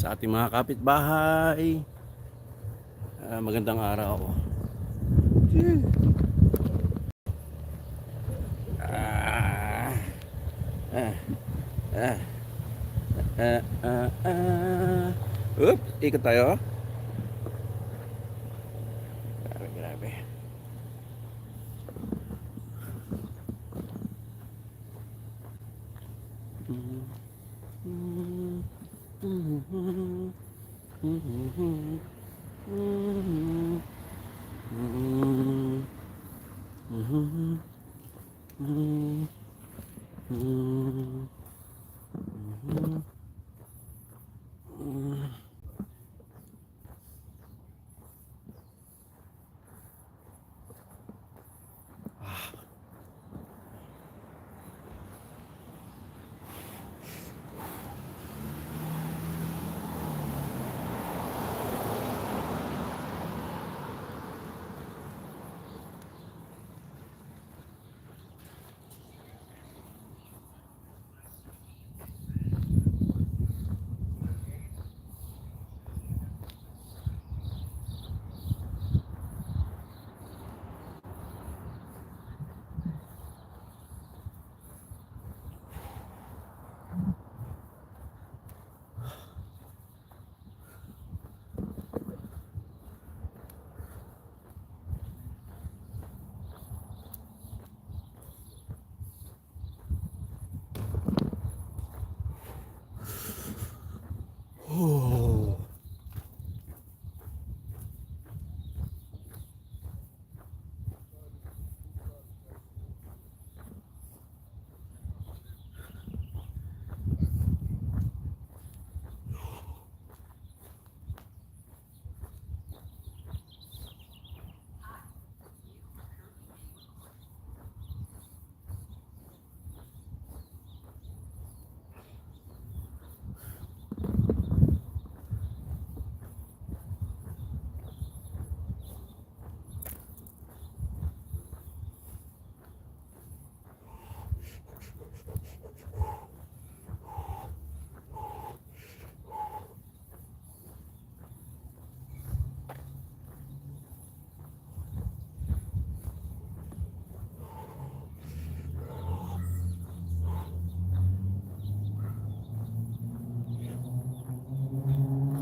sa ating mga kapitbahay. Magandang araw. Ah, ah, ah, Oops, ikot tayo. Grabe, grabe. Oh.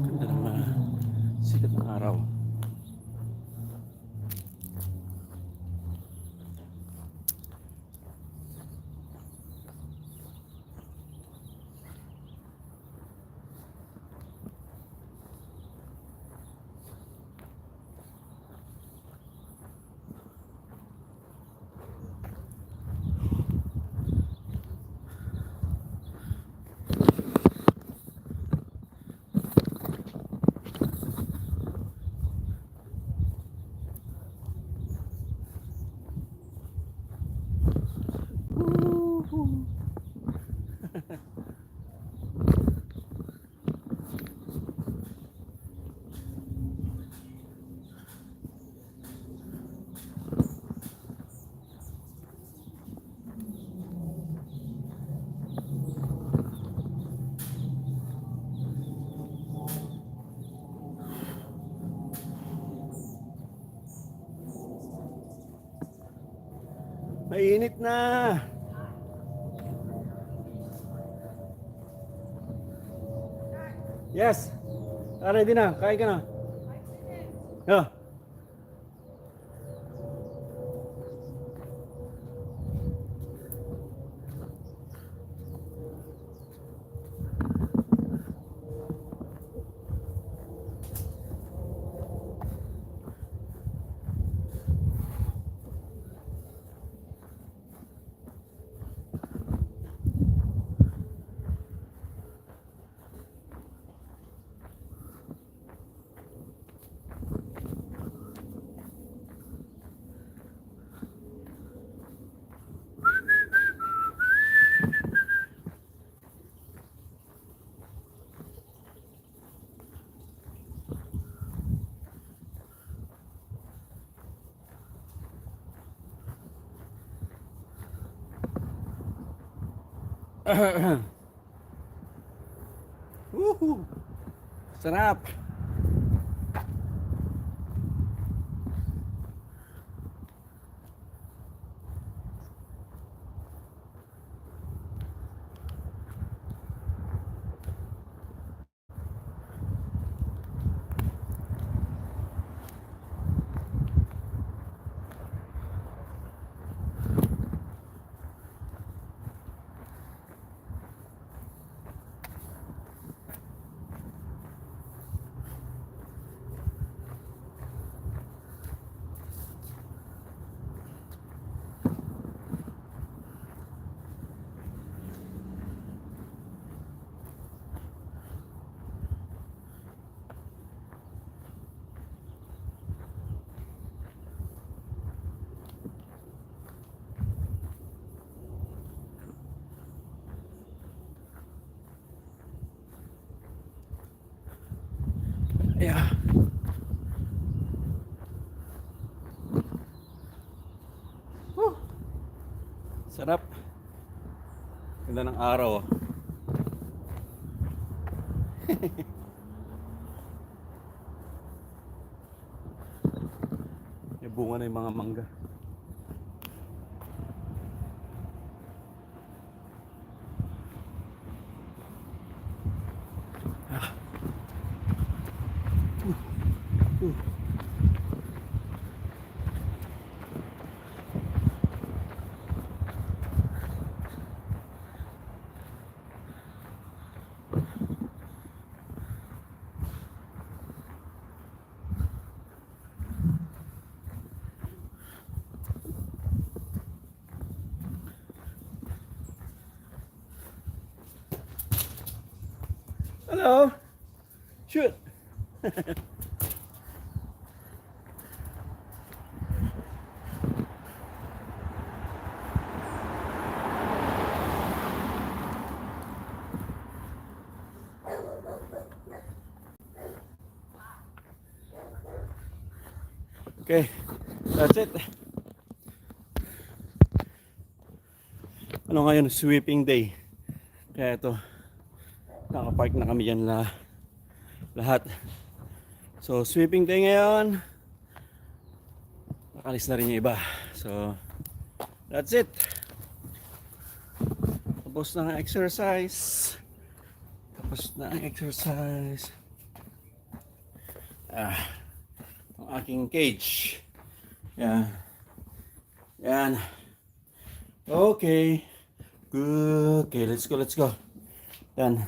Ganda ng sikat ng araw. Mainit na. Yes. Ready na. Kain ka na. Yeah. Woohoo! Sarap. Yeah. Woo. Sarap. Ganda ng araw. May bunga na yung mga mangga. Hello. Shoot. Okay, that's it. Ano ngayon? Sweeping day. Kaya ito, nakapark na kami dyan lahat. So, sweeping day ngayon. Nakalis na rin yung iba. So, that's it. Tapos na ang exercise. Ang aking cage. Yan. Yan. Okay. Good. Okay, let's go. Yan.